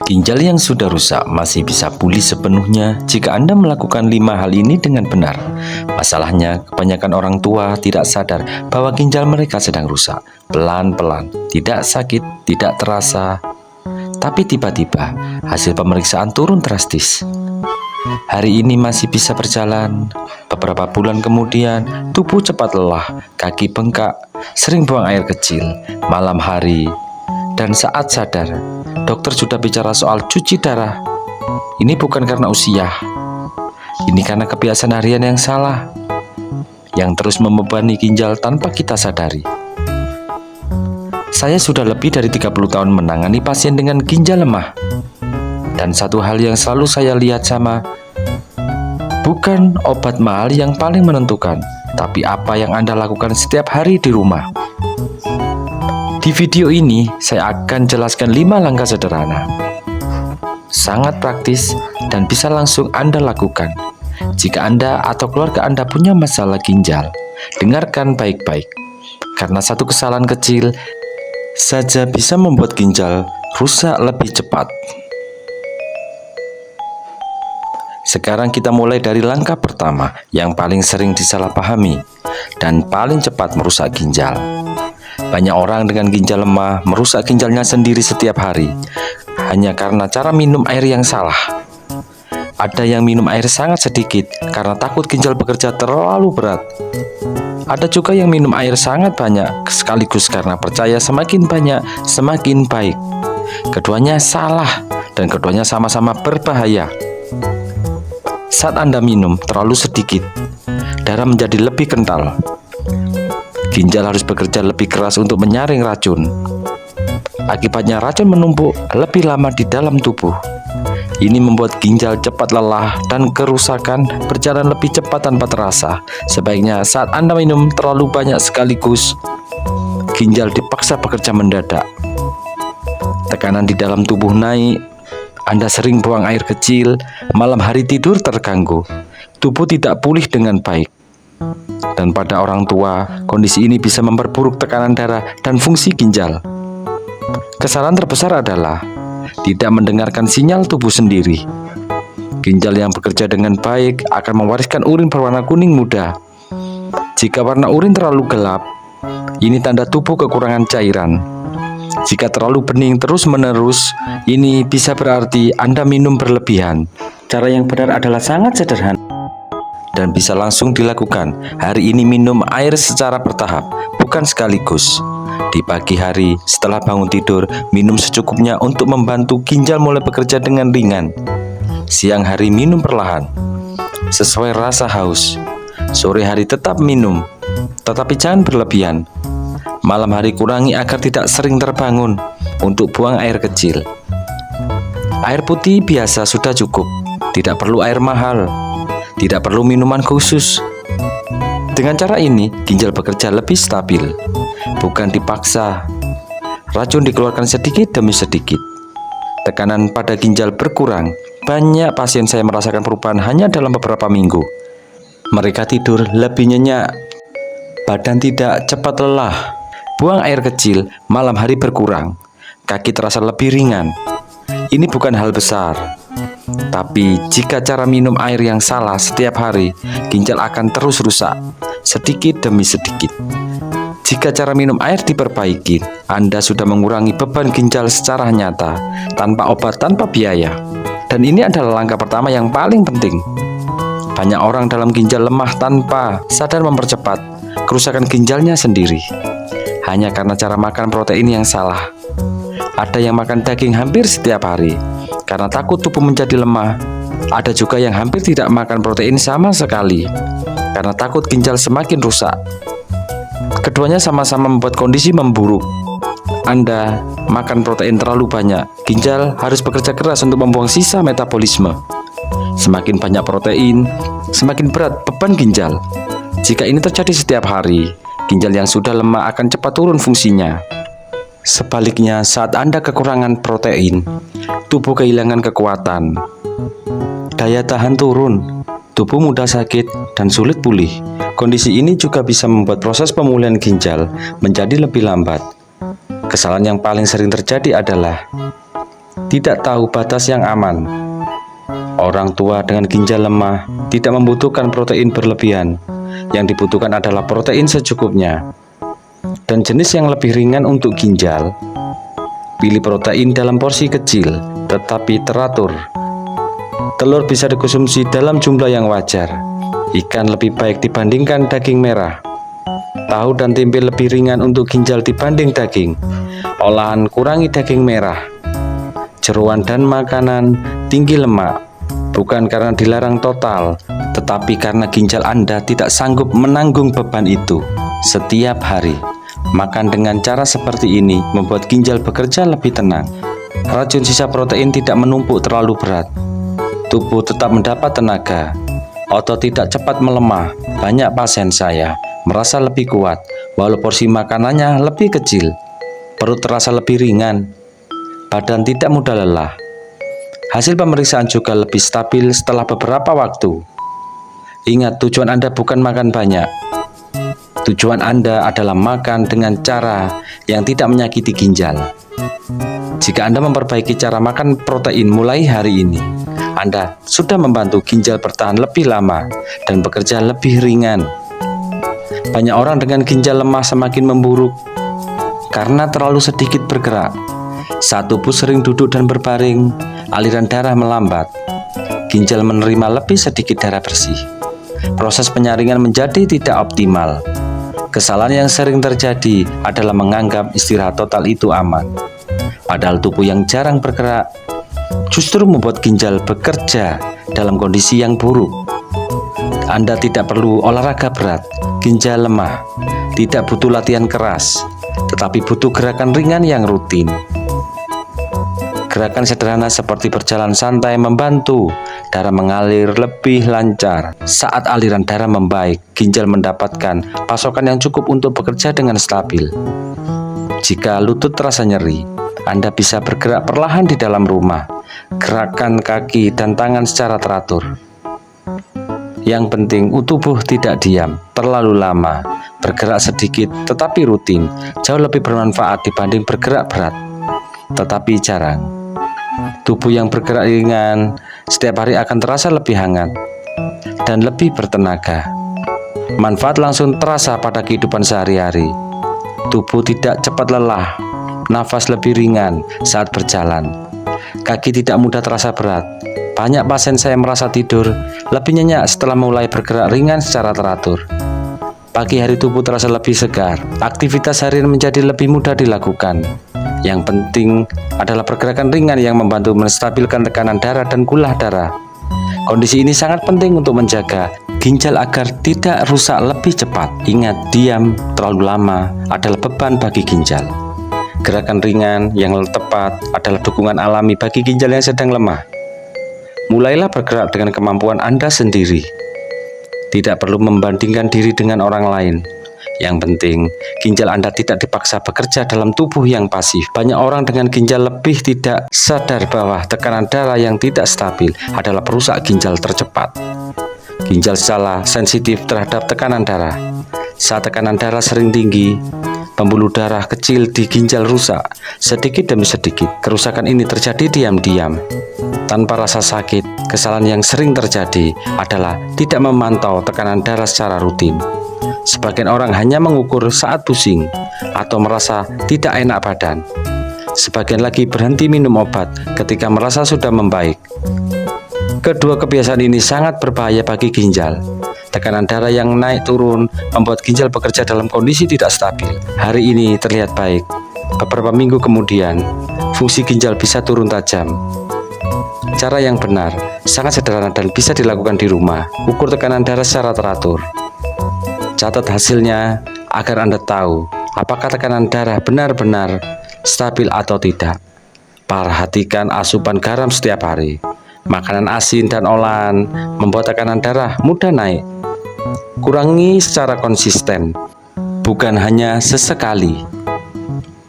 Ginjal yang sudah rusak masih bisa pulih sepenuhnya jika Anda melakukan 5 hal ini dengan benar. Masalahnya, kebanyakan orang tua tidak sadar bahwa ginjal mereka sedang rusak. Pelan-pelan, tidak sakit, tidak terasa. Tapi tiba-tiba, hasil pemeriksaan turun drastis. Hari ini masih bisa berjalan. Beberapa bulan kemudian, tubuh cepat lelah, kaki bengkak, sering buang air kecil, malam hari. Dan saat sadar, dokter sudah bicara soal cuci darah. Ini bukan karena usia. Ini karena kebiasaan harian yang salah, yang terus membebani ginjal tanpa kita sadari. Saya sudah lebih dari 30 tahun menangani pasien dengan ginjal lemah. Dan satu hal yang selalu saya lihat sama, bukan obat mahal yang paling menentukan, tapi apa yang Anda lakukan setiap hari di rumah. Di video ini, saya akan jelaskan 5 langkah sederhana. Sangat praktis dan bisa langsung Anda lakukan. Jika Anda atau keluarga Anda punya masalah ginjal, dengarkan baik-baik. Karena satu kesalahan kecil saja bisa membuat ginjal rusak lebih cepat. Sekarang kita mulai dari langkah pertama yang paling sering disalahpahami dan paling cepat merusak ginjal. Banyak orang dengan ginjal lemah merusak ginjalnya sendiri setiap hari hanya karena cara minum air yang salah. Ada yang minum air sangat sedikit karena takut ginjal bekerja terlalu berat. Ada juga yang minum air sangat banyak sekaligus karena percaya semakin banyak semakin baik. Keduanya salah dan keduanya sama-sama berbahaya. Saat Anda minum terlalu sedikit, darah menjadi lebih kental. Ginjal harus bekerja lebih keras untuk menyaring racun. Akibatnya racun menumpuk lebih lama di dalam tubuh. Ini membuat ginjal cepat lelah dan kerusakan berjalan lebih cepat tanpa terasa. Sebaiknya saat Anda minum terlalu banyak sekaligus, ginjal dipaksa bekerja mendadak. Tekanan di dalam tubuh naik, Anda sering buang air kecil, malam hari tidur terganggu, tubuh tidak pulih dengan baik. Dan pada orang tua, kondisi ini bisa memperburuk tekanan darah dan fungsi ginjal. Kesalahan terbesar adalah tidak mendengarkan sinyal tubuh sendiri. Ginjal yang bekerja dengan baik akan mewariskan urin berwarna kuning muda. Jika warna urin terlalu gelap, ini tanda tubuh kekurangan cairan. Jika terlalu bening terus-menerus, ini bisa berarti Anda minum berlebihan. Cara yang benar adalah sangat sederhana dan bisa langsung dilakukan. Hari ini minum air secara bertahap, bukan sekaligus. Di pagi hari, setelah bangun tidur, minum secukupnya untuk membantu ginjal mulai bekerja dengan ringan. Siang hari minum perlahan, sesuai rasa haus. Sore hari tetap minum, tetapi jangan berlebihan. Malam hari kurangi agar tidak sering terbangun untuk buang air kecil. Air putih biasa sudah cukup, tidak perlu air mahal. Tidak perlu minuman khusus. Dengan cara ini, ginjal bekerja lebih stabil, bukan dipaksa. Racun dikeluarkan sedikit demi sedikit. Tekanan pada ginjal berkurang. Banyak pasien saya merasakan perubahan hanya dalam beberapa minggu. Mereka tidur lebih nyenyak, badan tidak cepat lelah, buang air kecil, malam hari berkurang, kaki terasa lebih ringan. Ini bukan hal besar. Tapi jika cara minum air yang salah setiap hari, ginjal akan terus rusak, sedikit demi sedikit. Jika cara minum air diperbaiki, Anda sudah mengurangi beban ginjal secara nyata, tanpa obat, tanpa biaya. Dan ini adalah langkah pertama yang paling penting. Banyak orang dalam ginjal lemah tanpa sadar mempercepat kerusakan ginjalnya sendiri, hanya karena cara makan protein yang salah. Ada yang makan daging hampir setiap hari karena takut tubuh menjadi lemah. Ada juga yang hampir tidak makan protein sama sekali karena takut ginjal semakin rusak. Keduanya sama-sama membuat kondisi memburuk. Anda makan protein terlalu banyak, ginjal harus bekerja keras untuk membuang sisa metabolisme. Semakin banyak protein, semakin berat beban ginjal. Jika ini terjadi setiap hari, ginjal yang sudah lemah akan cepat turun fungsinya. Sebaliknya, saat Anda kekurangan protein, tubuh kehilangan kekuatan. Daya tahan turun, tubuh mudah sakit dan sulit pulih. Kondisi ini juga bisa membuat proses pemulihan ginjal menjadi lebih lambat. Kesalahan yang paling sering terjadi adalah tidak tahu batas yang aman. Orang tua dengan ginjal lemah tidak membutuhkan protein berlebihan. Yang dibutuhkan adalah protein secukupnya. Dan jenis yang lebih ringan untuk ginjal, pilih protein dalam porsi kecil tetapi teratur. Telur bisa dikonsumsi dalam jumlah yang wajar. Ikan lebih baik dibandingkan daging merah. Tahu dan tempe lebih ringan untuk ginjal dibanding daging. Olahan kurangi daging merah. Jeroan dan makanan tinggi lemak, bukan karena dilarang total, tetapi karena ginjal Anda tidak sanggup menanggung beban itu setiap hari. Makan dengan cara seperti ini membuat ginjal bekerja lebih tenang. Racun sisa protein tidak menumpuk terlalu berat. Tubuh tetap mendapat tenaga. Otot tidak cepat melemah. Banyak pasien saya merasa lebih kuat walau porsi makanannya lebih kecil. Perut terasa lebih ringan. Badan tidak mudah lelah. Hasil pemeriksaan juga lebih stabil setelah beberapa waktu. Ingat, tujuan Anda bukan makan banyak. Tujuan Anda adalah makan dengan cara yang tidak menyakiti ginjal. Jika Anda memperbaiki cara makan protein mulai hari ini, Anda sudah membantu ginjal bertahan lebih lama dan bekerja lebih ringan. Banyak orang dengan ginjal lemah semakin memburuk karena terlalu sedikit bergerak. Saat tubuh sering duduk dan berbaring, aliran darah melambat. Ginjal menerima lebih sedikit darah bersih. Proses penyaringan menjadi tidak optimal. Kesalahan yang sering terjadi adalah menganggap istirahat total itu aman. Padahal tubuh yang jarang bergerak justru membuat ginjal bekerja dalam kondisi yang buruk. Anda tidak perlu olahraga berat. Ginjal lemah tidak butuh latihan keras, tetapi butuh gerakan ringan yang rutin. Gerakan sederhana seperti berjalan santai membantu darah mengalir lebih lancar. Saat aliran darah membaik, ginjal mendapatkan pasokan yang cukup untuk bekerja dengan stabil. Jika lutut terasa nyeri, Anda bisa bergerak perlahan di dalam rumah. Gerakan kaki dan tangan secara teratur. Yang penting, tubuh tidak diam terlalu lama. Bergerak sedikit tetapi rutin jauh lebih bermanfaat dibanding bergerak berat tetapi jarang. Tubuh yang bergerak ringan setiap hari akan terasa lebih hangat dan lebih bertenaga. Manfaat langsung terasa pada kehidupan sehari-hari. Tubuh tidak cepat lelah, nafas lebih ringan saat berjalan. Kaki tidak mudah terasa berat. Banyak pasien saya merasa tidur lebih nyenyak setelah mulai bergerak ringan secara teratur. Pagi hari tubuh terasa lebih segar. Aktivitas harian menjadi lebih mudah dilakukan. Yang penting adalah pergerakan ringan yang membantu menstabilkan tekanan darah dan gula darah. Kondisi ini sangat penting untuk menjaga ginjal agar tidak rusak lebih cepat. Ingat, diam terlalu lama adalah beban bagi ginjal. Gerakan ringan yang tepat adalah dukungan alami bagi ginjal yang sedang lemah. Mulailah bergerak dengan kemampuan Anda sendiri. Tidak perlu membandingkan diri dengan orang lain. Yang penting, ginjal Anda tidak dipaksa bekerja dalam tubuh yang pasif. Banyak orang dengan ginjal lebih tidak sadar bahwa tekanan darah yang tidak stabil adalah perusak ginjal tercepat. Ginjal salah sensitif terhadap tekanan darah. Saat tekanan darah sering tinggi, pembuluh darah kecil di ginjal rusak. Sedikit demi sedikit, kerusakan ini terjadi diam-diam. Tanpa rasa sakit, kesalahan yang sering terjadi adalah tidak memantau tekanan darah secara rutin. Sebagian orang hanya mengukur saat pusing atau merasa tidak enak badan. Sebagian lagi berhenti minum obat ketika merasa sudah membaik. Kedua kebiasaan ini sangat berbahaya bagi ginjal. Tekanan darah yang naik turun membuat ginjal bekerja dalam kondisi tidak stabil. Hari ini terlihat baik. Beberapa minggu kemudian, fungsi ginjal bisa turun tajam. Cara yang benar sangat sederhana dan bisa dilakukan di rumah. Ukur tekanan darah secara teratur. Catat hasilnya agar Anda tahu apakah tekanan darah benar-benar stabil atau tidak. Perhatikan asupan garam setiap hari. Makanan asin dan olahan membuat tekanan darah mudah naik. Kurangi secara konsisten, bukan hanya sesekali.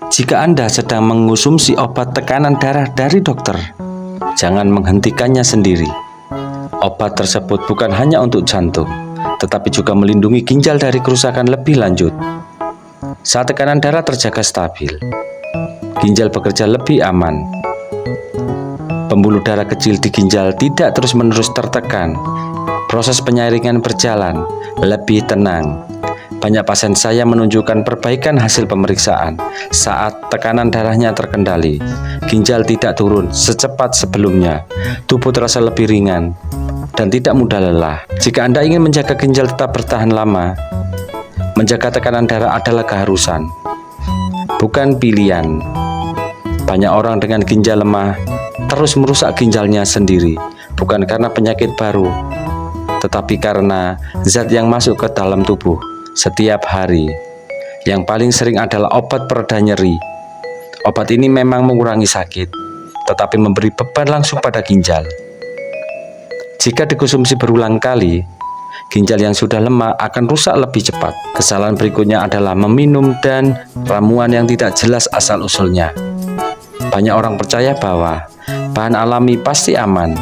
Jika Anda sedang mengonsumsi obat tekanan darah dari dokter, jangan menghentikannya sendiri. Obat tersebut bukan hanya untuk jantung, tetapi juga melindungi ginjal dari kerusakan lebih lanjut. Saat tekanan darah terjaga stabil, ginjal bekerja lebih aman. Pembuluh darah kecil di ginjal tidak terus-menerus tertekan. Proses penyaringan berjalan lebih tenang. Banyak pasien saya menunjukkan perbaikan hasil pemeriksaan saat tekanan darahnya terkendali. Ginjal tidak turun secepat sebelumnya. Tubuh terasa lebih ringan dan tidak mudah lelah. Jika Anda ingin menjaga ginjal tetap bertahan lama, menjaga tekanan darah adalah keharusan, bukan pilihan. Banyak orang dengan ginjal lemah terus merusak ginjalnya sendiri, bukan karena penyakit baru, tetapi karena zat yang masuk ke dalam tubuh setiap hari. Yang paling sering adalah obat pereda nyeri. Obat ini memang mengurangi sakit, tetapi memberi beban langsung pada ginjal. Jika dikonsumsi berulang kali, ginjal yang sudah lemah akan rusak lebih cepat. Kesalahan berikutnya adalah meminum dan ramuan yang tidak jelas asal-usulnya. Banyak orang percaya bahwa bahan alami pasti aman,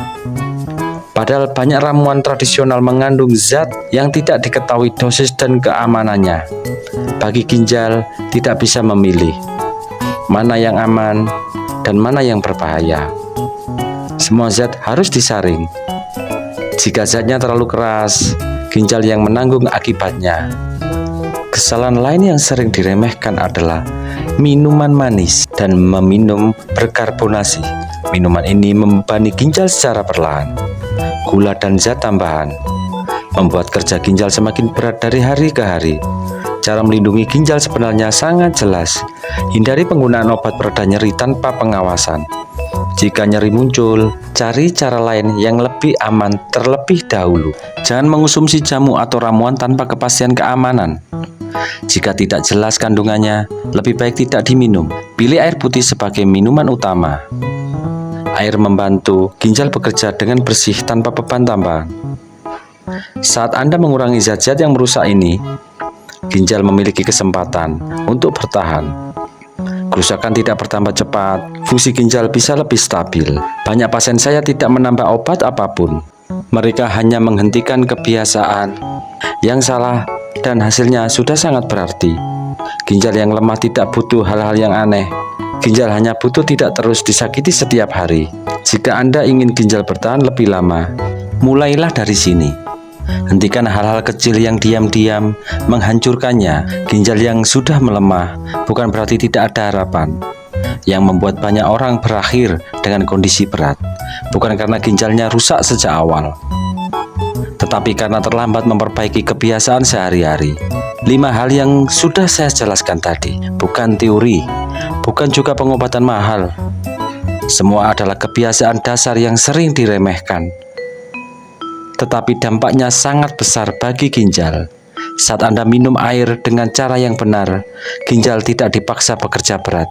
padahal banyak ramuan tradisional mengandung zat yang tidak diketahui dosis dan keamanannya. Bagi ginjal, tidak bisa memilih mana yang aman dan mana yang berbahaya. Semua zat harus disaring. Jika zatnya terlalu keras, ginjal yang menanggung akibatnya. Kesalahan lain yang sering diremehkan adalah minuman manis dan meminum berkarbonasi. Minuman ini membebani ginjal secara perlahan. Gula dan zat tambahan membuat kerja ginjal semakin berat dari hari ke hari. Cara melindungi ginjal sebenarnya sangat jelas. Hindari penggunaan obat pereda nyeri tanpa pengawasan. Jika nyeri muncul, cari cara lain yang lebih aman terlebih dahulu. Jangan mengonsumsi jamu atau ramuan tanpa kepastian keamanan. Jika tidak jelas kandungannya, lebih baik tidak diminum. Pilih air putih sebagai minuman utama. Air membantu ginjal bekerja dengan bersih tanpa beban tambahan. Saat Anda mengurangi zat-zat yang merusak ini, ginjal memiliki kesempatan untuk bertahan. Kerusakan tidak bertambah cepat, fungsi ginjal bisa lebih stabil. Banyak pasien saya tidak menambah obat apapun. Mereka hanya menghentikan kebiasaan yang salah dan hasilnya sudah sangat berarti. Ginjal yang lemah tidak butuh hal-hal yang aneh. Ginjal hanya butuh tidak terus disakiti setiap hari. Jika Anda ingin ginjal bertahan lebih lama, mulailah dari sini. Hentikan hal-hal kecil yang diam-diam menghancurkannya. Ginjal yang sudah melemah bukan berarti tidak ada harapan. Yang membuat banyak orang berakhir dengan kondisi berat bukan karena ginjalnya rusak sejak awal, tetapi karena terlambat memperbaiki kebiasaan sehari-hari. 5 hal yang sudah saya jelaskan tadi bukan teori, bukan juga pengobatan mahal. Semua adalah kebiasaan dasar yang sering diremehkan, tetapi dampaknya sangat besar bagi ginjal. Saat Anda minum air dengan cara yang benar, ginjal tidak dipaksa bekerja berat.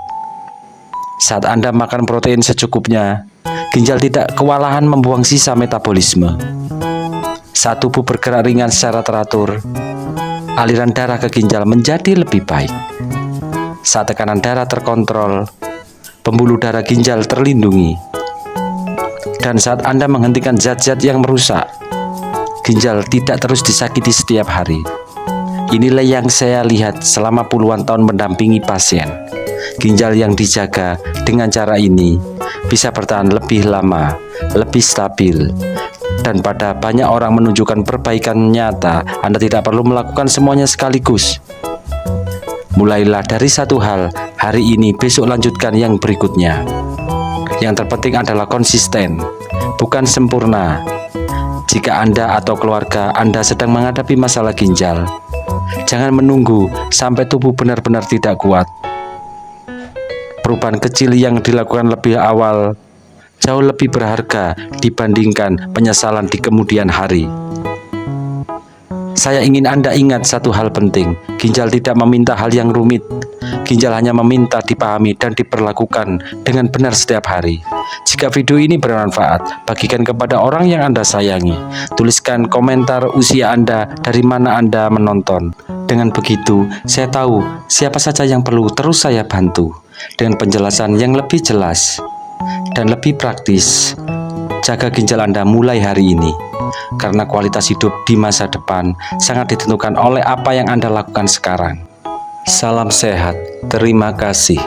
Saat Anda makan protein secukupnya, ginjal tidak kewalahan membuang sisa metabolisme. Saat tubuh bergerak ringan secara teratur, aliran darah ke ginjal menjadi lebih baik. Saat tekanan darah terkontrol, pembuluh darah ginjal terlindungi. Dan saat Anda menghentikan zat-zat yang merusak, ginjal tidak terus disakiti setiap hari. Inilah yang saya lihat selama puluhan tahun mendampingi pasien. Ginjal yang dijaga dengan cara ini bisa bertahan lebih lama, lebih stabil, dan pada banyak orang menunjukkan perbaikan nyata. Anda tidak perlu melakukan semuanya sekaligus. Mulailah dari satu hal hari ini, besok lanjutkan yang berikutnya. Yang terpenting adalah konsisten, bukan sempurna. Jika Anda atau keluarga Anda sedang menghadapi masalah ginjal, jangan menunggu sampai tubuh benar-benar tidak kuat. Perubahan kecil yang dilakukan lebih awal jauh lebih berharga dibandingkan penyesalan di kemudian hari. Saya ingin Anda ingat satu hal penting. Ginjal tidak meminta hal yang rumit. Ginjal hanya meminta dipahami dan diperlakukan dengan benar setiap hari. Jika video ini bermanfaat, bagikan kepada orang yang Anda sayangi. Tuliskan komentar usia Anda, dari mana Anda menonton. Dengan begitu, saya tahu siapa saja yang perlu terus saya bantu. Dengan penjelasan yang lebih jelas dan lebih praktis, jaga ginjal Anda mulai hari ini. Karena kualitas hidup di masa depan sangat ditentukan oleh apa yang Anda lakukan sekarang. Salam sehat, terima kasih.